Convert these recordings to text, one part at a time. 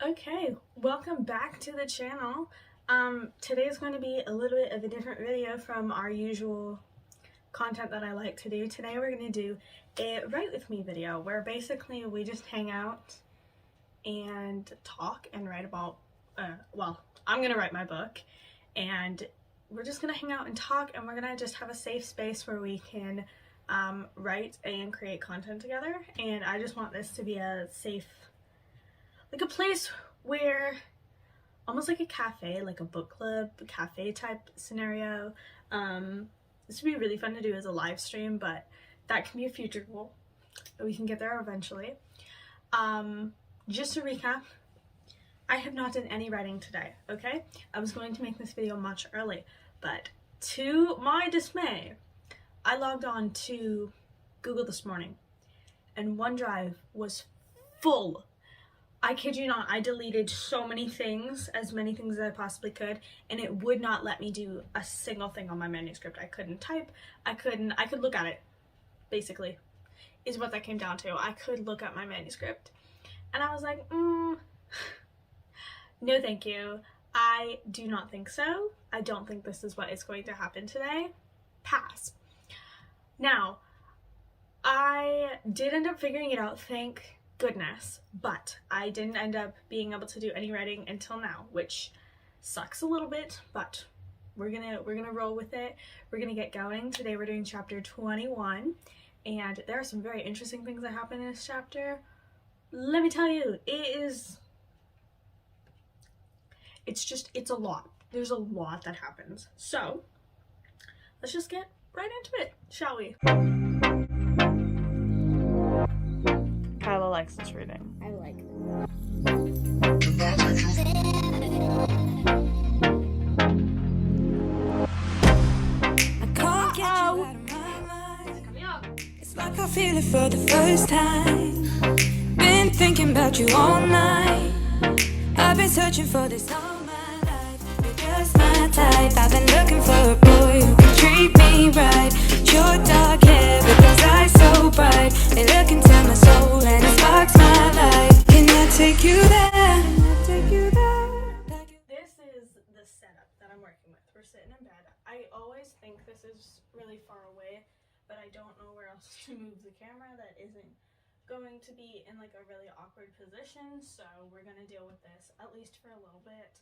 Okay, welcome back to the channel. Today is going to be a little bit of a different video from our usual content that I like to do. Today we're going to do a write with me video where basically we just hang out and talk and write about, I'm going to write my book and we're just going to hang out and talk, and we're going to just have a safe space where we can write and create content together. And I just want this to be a safe, like a place where, almost like a cafe, like a book club, cafe type scenario. This would be really fun to do as a live stream, but that can be a future goal. We can get there eventually. Just to recap, I have not done any writing today, okay? I was going to make this video much early, but to my dismay, I logged on to Google this morning and OneDrive was full. I kid you not, I deleted so many things, as many things as I possibly could, and it would not let me do a single thing on my manuscript. I couldn't type, I could look at it, basically, is what that came down to. I could look at my manuscript. And I was like, no thank you. I do not think so. I don't think this is what is going to happen today. Pass. Now, I did end up figuring it out, thank goodness, but I didn't end up being able to do any writing until now, which sucks a little bit, but we're gonna roll with it. We're gonna get going. Today we're doing chapter 21, and there are some very interesting things that happen in this chapter. Let me tell you, it's a lot. There's a lot that happens. So let's just get right into it, shall we? Kyla likes this reading. I like it. It's like I feel it for the first time. Been thinking about you all night. I've been searching for this all my life. You're just my type. I've been looking for a boy who can treat me right. Your dark hair with those eyes so bright. They look into my soul and it sparks my life. Can I take you there? Can I take you there? This is the setup that I'm working with. We're sitting in bed. I always think this is really far away, but I don't know where else to move the camera that isn't going to be in like a really awkward position, so we're gonna deal with this at least for a little bit.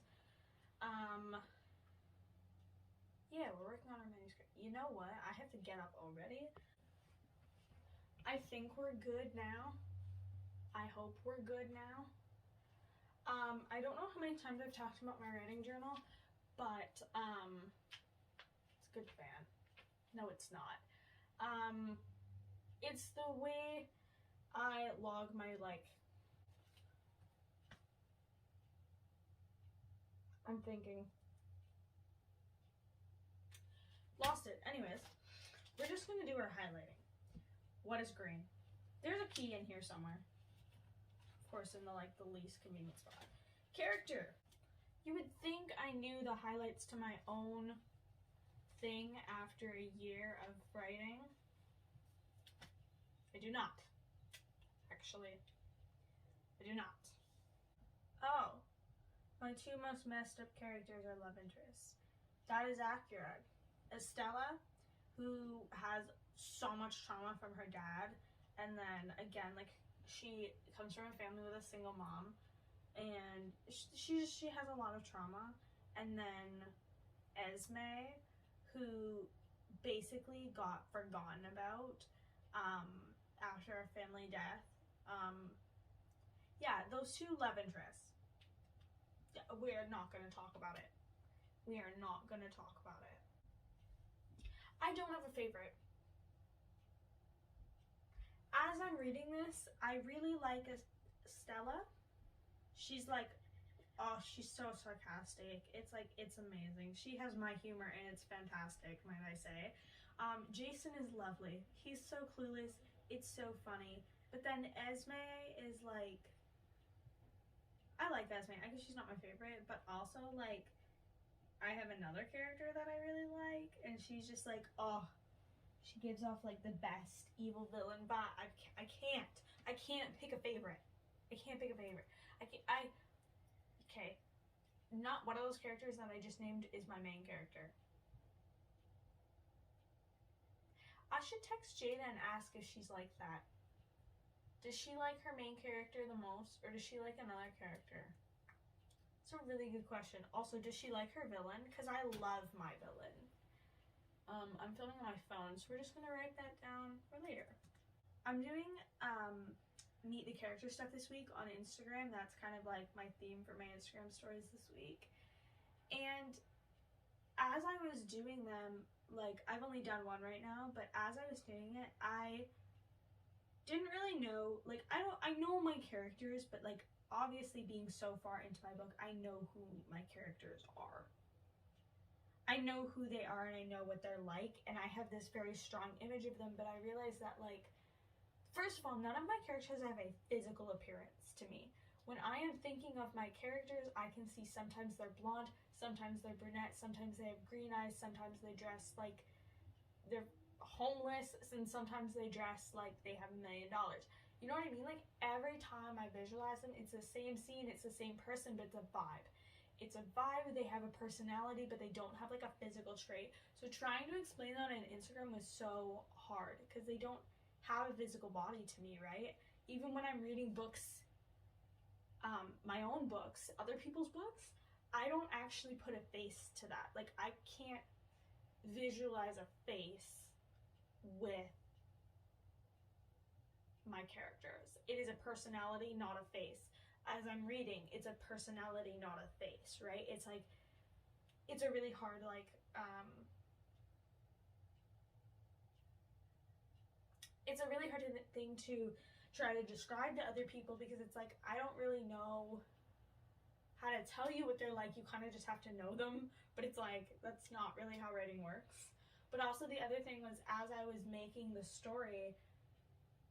Yeah, we're working on our manuscript. You know what? I have to get up already. I think we're good now. I hope we're good now. I don't know how many times I've talked about my writing journal, but it's a good fan. No, it's not. It's the way I log my, I'm thinking. Lost it. Anyways, we're just gonna do our highlighting. What is green? There's a key in here somewhere. Of course, in the least convenient spot. Character. You would think I knew the highlights to my own thing after a year of writing. I do not. Actually, I do not. Oh, my two most messed up characters are love interests. That is accurate. Estella, who has so much trauma from her dad, and then again, she comes from a family with a single mom, and she has a lot of trauma. And then Esme, who basically got forgotten about after a family death. Yeah, those two love interests. We're not going to talk about it. We are not going to talk about it. I don't have a favorite. As I'm reading this, I really like Stella. She's she's so sarcastic. It's amazing. She has my humor and it's fantastic, might I say. Jason is lovely. He's so clueless. It's so funny. But then Esme is I like Esme. I guess she's not my favorite, but also I have another character that I really like, and she's just she gives off the best evil villain vibe. I can't pick a favorite. I can't pick a favorite. okay, not one of those characters that I just named is my main character. I should text Jada and ask if she's like that. Does she like her main character the most, or does she like another character? It's a really good question. Also, does she like her villain? Because I love my villain. I'm filming on my phone, so we're just gonna write that down for later. I'm doing meet the character stuff this week on Instagram. That's kind of like my theme for my Instagram stories this week. And as I was doing them, like, I've only done one right now, but as I was doing it, I didn't really know, like, I know my characters, but like, obviously being so far into my book, I know who my characters are. I know who they are and I know what they're like, and I have this very strong image of them, but I realized that, like, first of all, none of my characters have a physical appearance to me. When I am thinking of my characters, I can see sometimes they're blonde, sometimes they're brunette, sometimes they have green eyes, sometimes they dress like they're homeless, and sometimes they dress like they have $1 million. You know what I mean? Like, every time I visualize them, it's the same scene, it's the same person, but it's a vibe. It's a vibe, they have a personality, but they don't have like a physical trait. So trying to explain that on Instagram was so hard because they don't have a physical body to me, right? Even when I'm reading books, my own books, other people's books, I don't actually put a face to that. Like, I can't visualize a face with my characters. It is a personality, not a face. As I'm reading, it's a personality, not a face, right? It's like, it's a really hard, like, it's a really hard thing to try to describe to other people because it's like, I don't really know how to tell you what they're like. You kind of just have to know them, but it's like, that's not really how writing works. But also the other thing was, as I was making the story,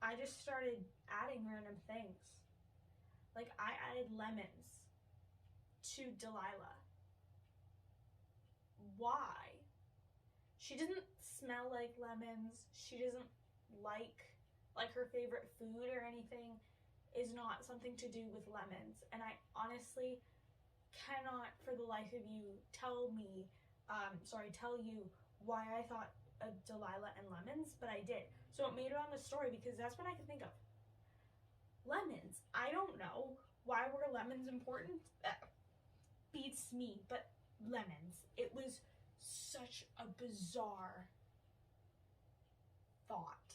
I just started adding random things. Like, I added lemons to Delilah. Why? She doesn't smell like lemons. She doesn't like her favorite food or anything is not something to do with lemons. And I honestly cannot for the life of you tell you why I thought of Delilah and lemons, but I did. So it made it on the story because that's what I could think of. Lemons. I don't know. Why were lemons important? Beats me, but lemons. It was such a bizarre thought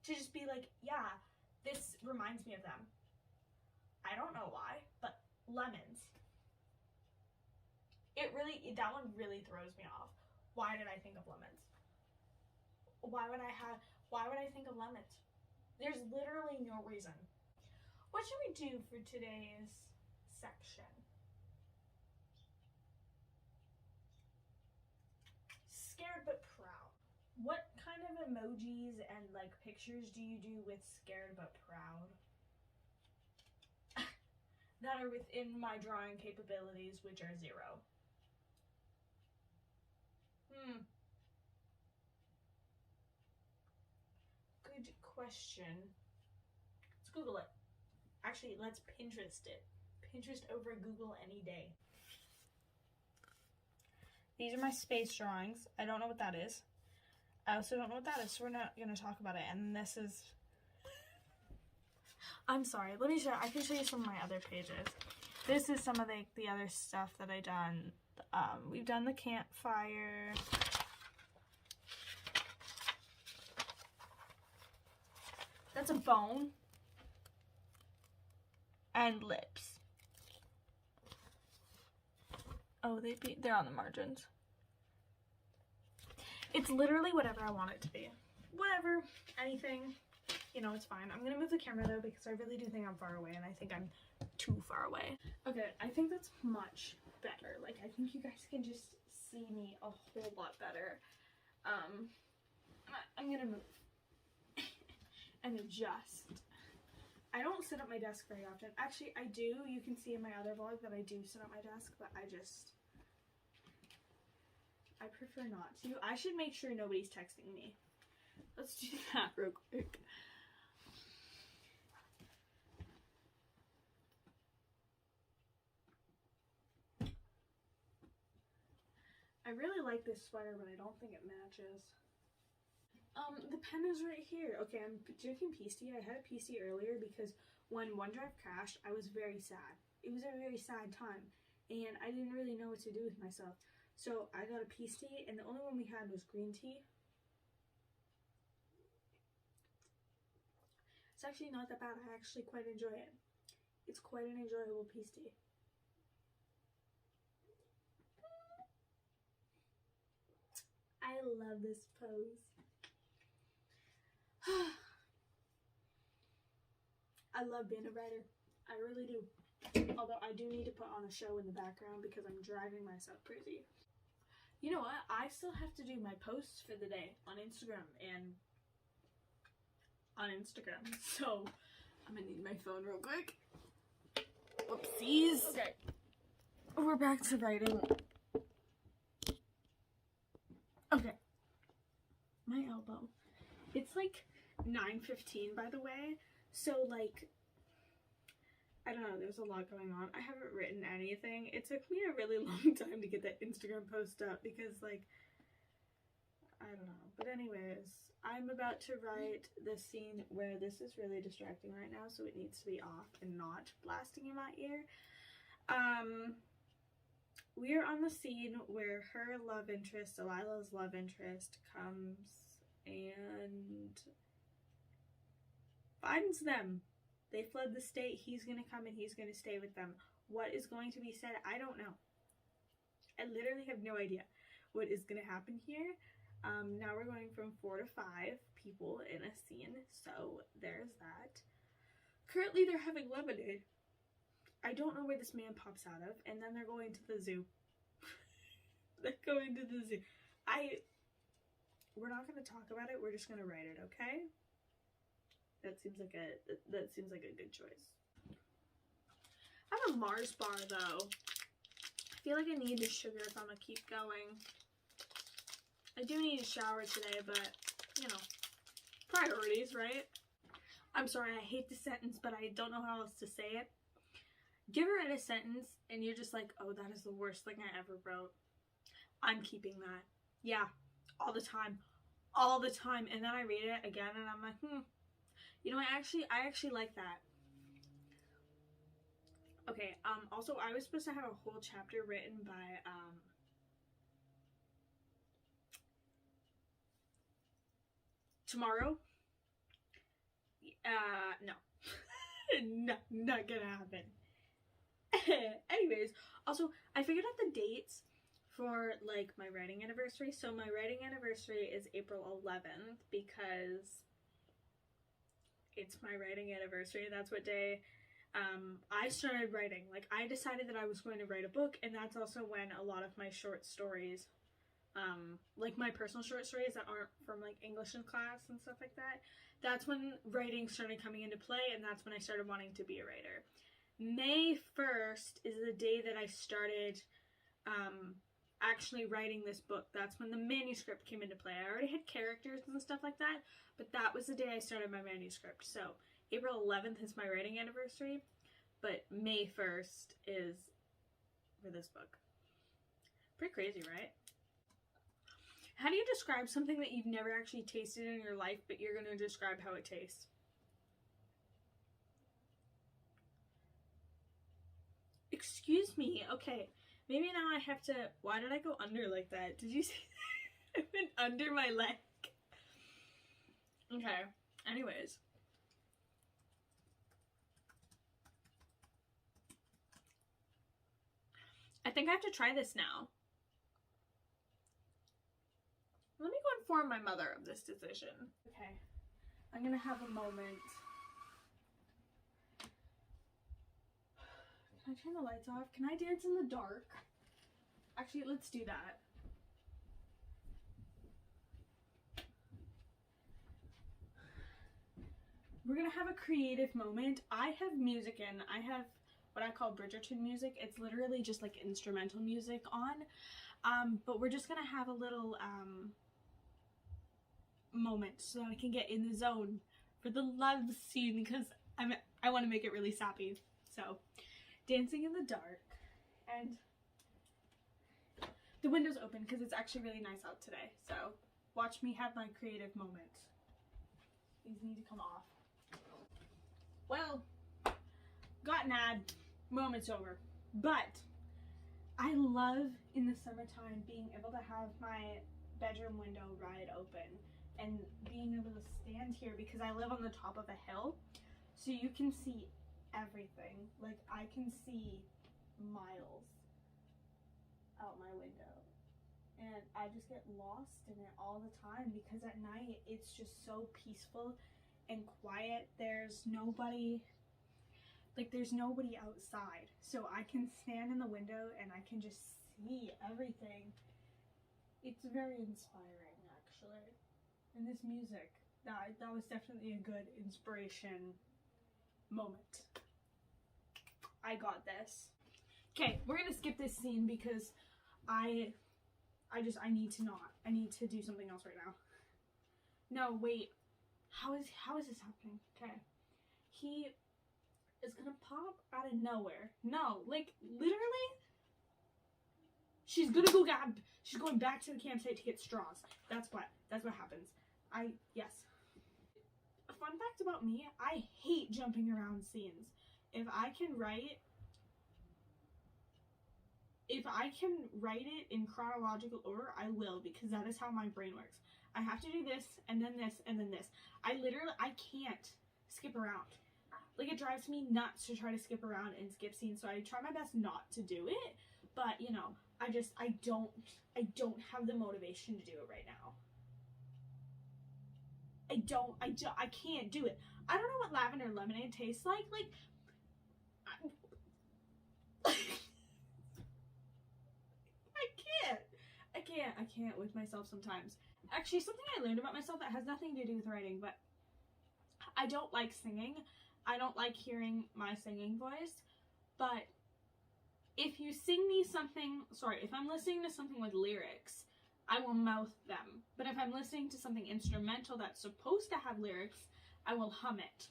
to just be like, yeah, this reminds me of them. I don't know why, but lemons. That one really throws me off. Why did I think of lemons? Why would I think of lemons? There's literally no reason. What should we do for today's section? Scared but proud. What kind of emojis and like pictures do you do with scared but proud? That are within my drawing capabilities, which are 0. Good question. Let's Google it. Actually, let's Pinterest it. Pinterest over Google any day. These are my space drawings. I don't know what that is. I also don't know what that is, so we're not going to talk about it. And this is... I'm sorry. Let me show... I can show you some of my other pages. This is some of the other stuff that I've done. We've done the campfire. That's a bone. And lips. Oh, they're on the margins. It's literally whatever I want it to be. Whatever, anything, you know, it's fine. I'm gonna move the camera though because I really do think I'm far away and I think I'm too far away. Okay, I think that's much better. Like, I think you guys can just see me a whole lot better. I'm gonna move and adjust. I don't sit at my desk very often. Actually, I do. You can see in my other vlog that I do sit at my desk, but I prefer not to. I should make sure nobody's texting me. Let's do that real quick. I really like this sweater, but I don't think it matches. The pen is right here. Okay, I'm drinking peace tea. I had a peace tea earlier because when OneDrive crashed, I was very sad. It was a very sad time, and I didn't really know what to do with myself. So I got a peace tea, and the only one we had was green tea. It's actually not that bad. I actually quite enjoy it. It's quite an enjoyable peace tea. I love this pose. I love being a writer. I really do. Although I do need to put on a show in the background because I'm driving myself crazy. You know what? I still have to do my posts for the day on Instagram and on Instagram. So I'm gonna need my phone real quick. Whoopsies. Okay. We're back to writing. Okay. My elbow. It's like 9:15 by the way. So like, I don't know, there's a lot going on. I haven't written anything. It took me a really long time to get that Instagram post up because like, I don't know. But anyways, I'm about to write the scene where this is really distracting right now, so it needs to be off and not blasting in my ear. We are on the scene where her love interest, Delilah's love interest, comes and finds them. They fled the state. He's going to come and he's going to stay with them. What is going to be said? I don't know. I literally have no idea what is going to happen here. Now we're going from 4 to 5 people in a scene, so there's that. Currently they're having lemonade. I don't know where this man pops out of, and then they're going to the zoo. They're going to the zoo. We're not going to talk about it, we're just going to write it, okay? That seems like a good choice. I have a Mars bar though. I feel like I need the sugar if I'm gonna keep going. I do need a shower today, but you know, priorities, right? I'm sorry, I hate the sentence, but I don't know how else to say it. Do you ever write a sentence and you're just like, oh, that is the worst thing I ever wrote? I'm keeping that. Yeah, all the time. All the time. And then I read it again and I'm like, you know, I actually like that. Okay, also I was supposed to have a whole chapter written by, tomorrow. No. No, not gonna happen. Anyways, also, I figured out the dates for, like, my writing anniversary. So my writing anniversary is April 11th because it's my writing anniversary. That's what day I started writing. Like, I decided that I was going to write a book, and that's also when a lot of my short stories, like my personal short stories that aren't from like English in class and stuff like that, that's when writing started coming into play, and that's when I started wanting to be a writer. May 1st is the day that I started actually writing this book. That's when the manuscript came into play. I already had characters and stuff like that, but that was the day I started my manuscript. So April 11th is my writing anniversary, but May 1st is for this book. Pretty crazy, right? How do you describe something that you've never actually tasted in your life, but you're going to describe how it tastes? Excuse me. Okay. Maybe now I have to... Why did I go under like that? Did you see that? I went under my leg. Okay. Anyways. I think I have to try this now. Let me go inform my mother of this decision. Okay. I'm gonna have a moment. Can I turn the lights off? Can I dance in the dark? Actually, let's do that. We're gonna have a creative moment. I have music in. I have what I call Bridgerton music. It's literally just like instrumental music on. But we're just gonna have a little moment so I can get in the zone for the love scene because I want to make it really sappy. So, dancing in the dark. And the window's open because it's actually really nice out today. So watch me have my creative moment. These need to come off. Well, got an ad, moment's over. But I love in the summertime being able to have my bedroom window wide open and being able to stand here because I live on the top of a hill, so you can see everything. Like, I can see miles out my window, and I just get lost in it all the time because at night it's just so peaceful and quiet. There's nobody outside, so I can stand in the window and I can just see everything. It's very inspiring, actually. And this music, that was definitely a good inspiration moment. I got this. Okay, we're gonna skip this scene because I need to do something else right now. No, wait. How is this happening? Okay. He is gonna pop out of nowhere. No, like, literally, she's going back to the campsite to get straws. That's what happens. Yes. A fun fact about me, I hate jumping around scenes. If I can write it in chronological order, I will, because that is how my brain works. I have to do this, and then this, and then this. I can't skip around. Like, it drives me nuts to try to skip around and skip scenes, so I try my best not to do it, but, you know, I don't have the motivation to do it right now. I can't do it. I don't know what lavender lemonade tastes like. Like, I can't with myself sometimes. Actually, something I learned about myself that has nothing to do with writing, but I don't like singing. I don't like hearing my singing voice, but if you sing me something, if I'm listening to something with lyrics, I will mouth them. But if I'm listening to something instrumental that's supposed to have lyrics, I will hum it.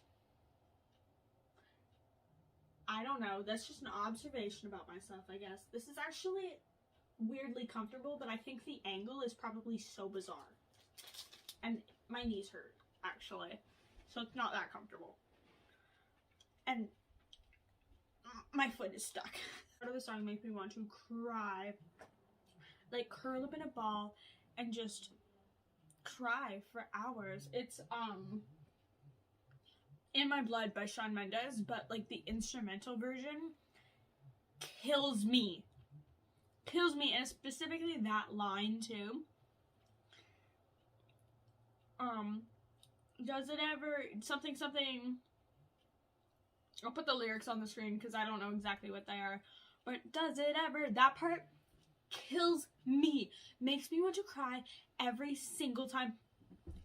I don't know, that's just an observation about myself, I guess. This is actually weirdly comfortable, but I think the angle is probably so bizarre. And my knees hurt, actually. So it's not that comfortable. And my foot is stuck. Part of the song makes me want to cry. Like, curl up in a ball and just cry for hours. It's In My Blood by Shawn Mendes, but like the instrumental version kills me. And specifically that line too. Does it ever something I'll put the lyrics on the screen because I don't know exactly what they are. But does it ever, that part kills me. Makes me want to cry every single time.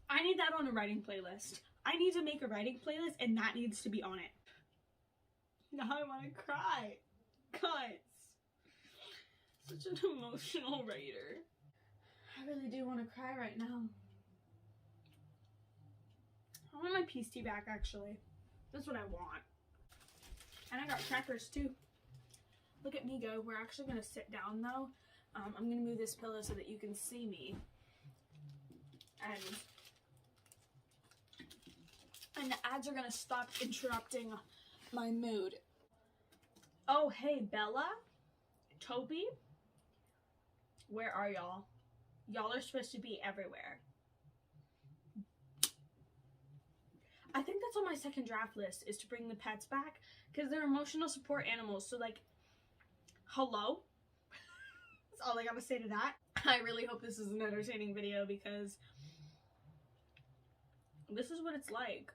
I need that on a writing playlist. I need to make a writing playlist and that needs to be on it. Now I want to cry. Guys. Such an emotional writer. I really do want to cry right now. I want my peace tea back, actually. That's what I want. And I got crackers too. Look at me go. We're actually going to sit down though. I'm going to move this pillow so that you can see me. And the ads are going to stop interrupting my mood. Oh, hey, Bella? Toby? Where are y'all? Y'all are supposed to be everywhere. I think that's on my second draft list, is to bring the pets back, because they're emotional support animals. So, like, hello? That's all I gotta say to that. I really hope this is an entertaining video, because this is what it's like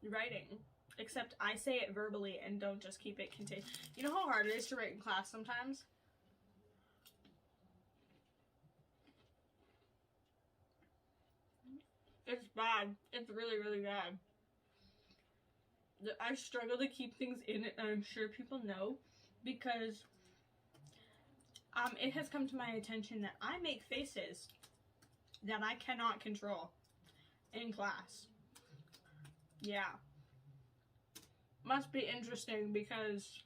writing. Except I say it verbally and don't just keep it contained. You know how hard it is to write in class sometimes? It's bad. It's really, really bad. I struggle to keep things in it, and I'm sure people know, because it has come to my attention that I make faces that I cannot control in class. Yeah. Must be interesting, because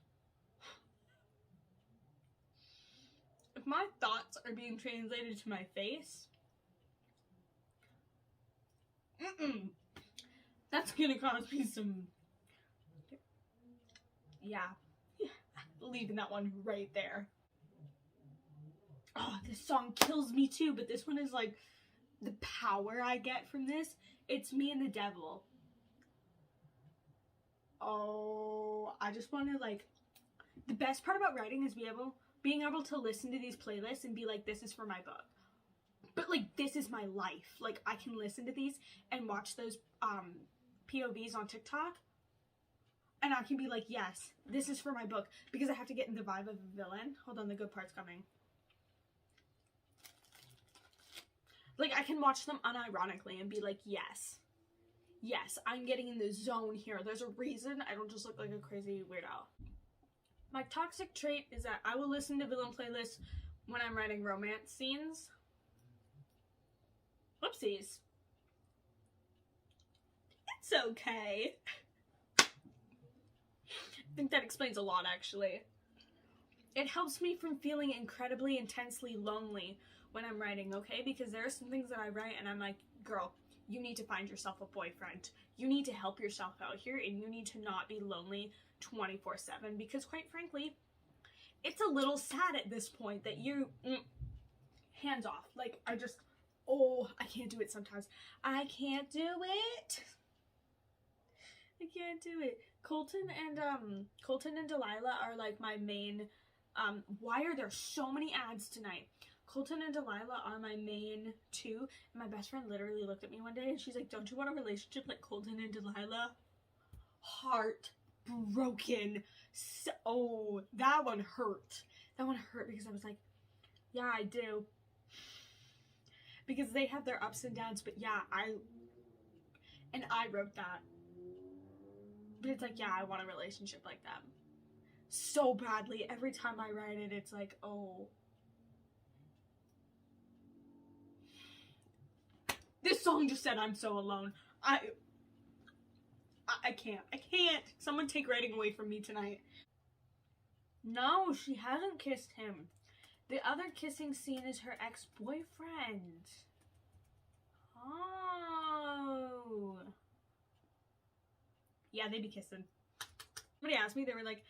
if my thoughts are being translated to my face, that's gonna cause me some, yeah, leaving that one right there. Oh, this song kills me too, but this one is like the power I get from this. It's Me and the Devil. Oh, I just want to, like, the best part about writing is being able to listen to these playlists and be like, this is for my book. But, like, this is my life. Like, I can listen to these and watch those POVs on TikTok, and I can be like, yes, this is for my book, because I have to get in the vibe of a villain. Hold on, the good part's coming. Like, I can watch them unironically and be like, yes, I'm getting in the zone here. There's a reason I don't just look like a crazy weirdo. My toxic trait is that I will listen to villain playlists when I'm writing romance scenes. Whoopsies. It's okay. I think that explains a lot, actually. It helps me from feeling incredibly intensely lonely when I'm writing, okay? Because there are some things that I write and I'm like, girl, you need to find yourself a boyfriend. You need to help yourself out here, and you need to not be lonely 24/7, because quite frankly, it's a little sad at this point that you, hands off. Like, I can't do it sometimes. I can't do it. I can't do it. Colton and Delilah are like my main, why are there so many ads tonight? Colton and Delilah are my main two. And my best friend literally looked at me one day and she's like, don't you want a relationship like Colton and Delilah? Heartbroken. So, that one hurt. That one hurt because I was like, yeah, I do. Because they have their ups and downs, but yeah, I wrote that. But it's like, yeah, I want a relationship like them. So badly. Every time I write it, it's like, oh. This song just said I'm so alone. I can't. I can't. Someone take writing away from me tonight. No, she hasn't kissed him. The other kissing scene is her ex-boyfriend. Oh. Yeah, they be kissing. Somebody asked me, they were like,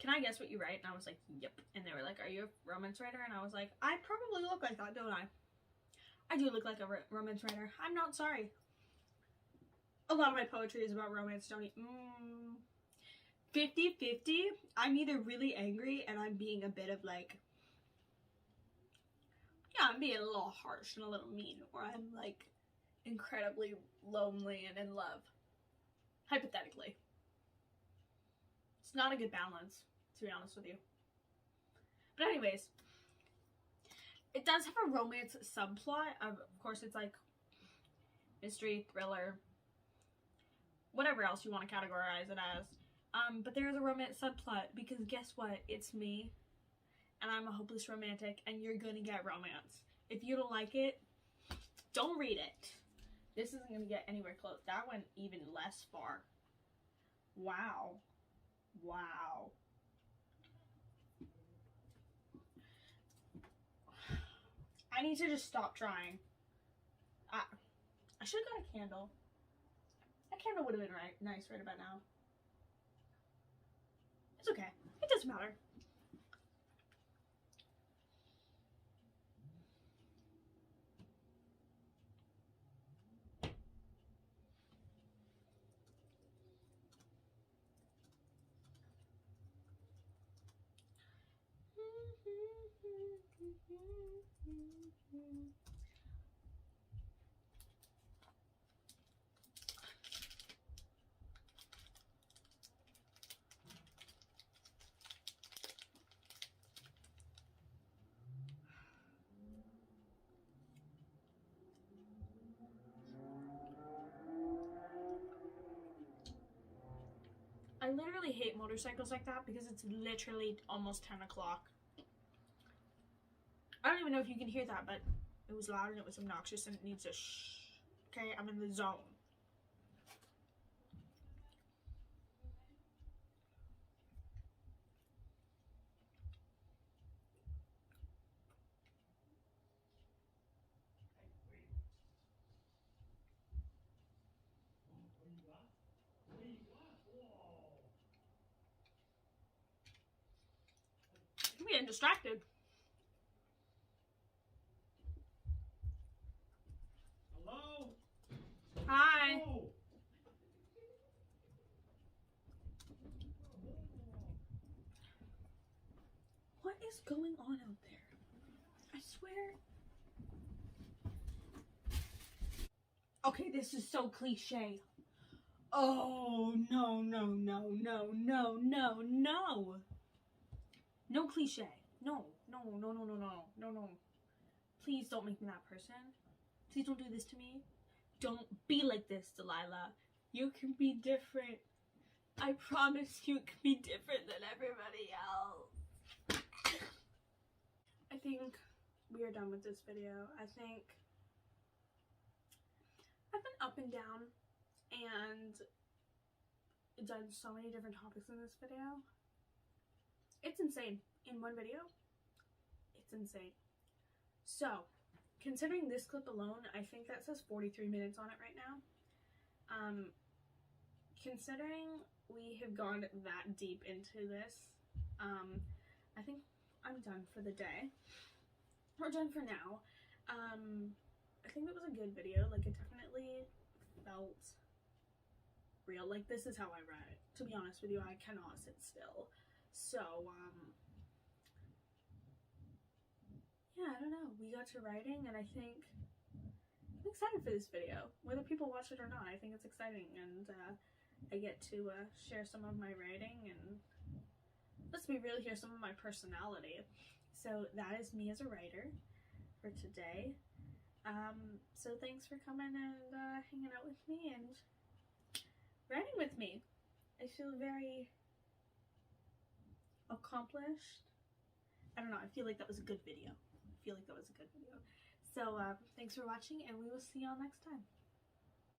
can I guess what you write? And I was like, yep. And they were like, are you a romance writer? And I was like, I probably look like that, don't I? I do look like a romance writer. I'm not sorry. A lot of my poetry is about romance, don't you? 50-50. I'm either really angry and I'm being a bit of like, yeah, I'm being a little harsh and a little mean, or I'm like incredibly lonely and in love. Hypothetically. It's not a good balance, to be honest with you. But anyways, it does have a romance subplot. Of course, it's like mystery, thriller, whatever else you want to categorize it as. But there's a romance subplot because guess what? It's me, and I'm a hopeless romantic, and you're gonna get romance. If you don't like it, don't read it. This isn't gonna get anywhere close. That went even less far. Wow. Wow. I need to just stop trying. I should have got a candle. That candle would have been nice right about now. It's okay. It doesn't matter. I literally hate motorcycles like that because it's literally almost 10 o'clock. I don't even know if you can hear that, but it was loud and it was obnoxious and it needs a shh. Okay, I'm in the zone. getting distracted. Hello? Hi. Oh. What is going on out there? I swear. Okay, this is so cliche. Oh, no, no, no, no, no, no, no. No cliche. No, no, no, no, no, no, no, no. Please don't make me that person. Please don't do this to me. Don't be like this, Delilah. You can be different. I promise you can be different than everybody else. I think we are done with this video. I think I've been up and down and done so many different topics in this video. It's insane. In one video, it's insane. So, considering this clip alone, I think that says 43 minutes on it right now. Considering we have gone that deep into this, I think I'm done for the day. We're done for now. I think it was a good video. Like, it definitely felt real. Like, this is how I write. To be honest with you, I cannot sit still. So, yeah, I don't know. We got to writing, and I think I'm excited for this video. Whether people watch it or not, I think it's exciting, and I get to share some of my writing, and let's be real here, some of my personality. So that is me as a writer for today. So thanks for coming and hanging out with me and writing with me. I feel very accomplished. I don't know, I feel like that was a good video. So thanks for watching, and we will see y'all next time.